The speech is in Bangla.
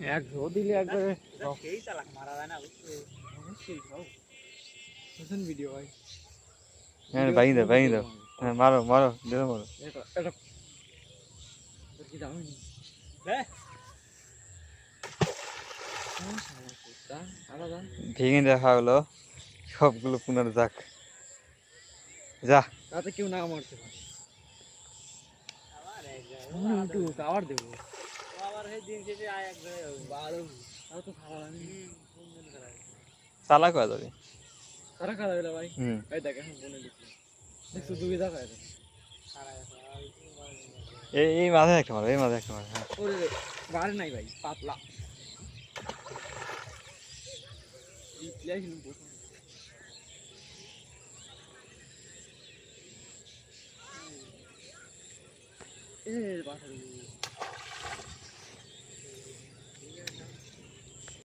এক ধো দিলে একবারে সেই চালাক মারা যায় না বুঝছো অবশ্যই খাও নতুন ভিডিও ভাই হ্যাঁ বাইন দাও হ্যাঁ মারো মারো দেখো মারো এটা এটা কি দাও নি হ্যাঁ আলাদা ভেঙে দেখা হলো সবগুলো পুনর যাক যা তাতে কেউ না মারতে পারে আবার এক একটু আবার দেবো আবার সেই দিন শেষে আয় এক জায়গায় হবে বারো তাও তো খাওয়া চালাক হয়ে যাবে তারা খাওয়া গেল ভাই হুম এই দেখ এখন বলে দিচ্ছি দেখছো দুই দেখা এটা এই মাঝে একটা মারো এই মাঝে একটা মারো হ্যাঁ ওরে বাড়ে নাই ভাই পাতলা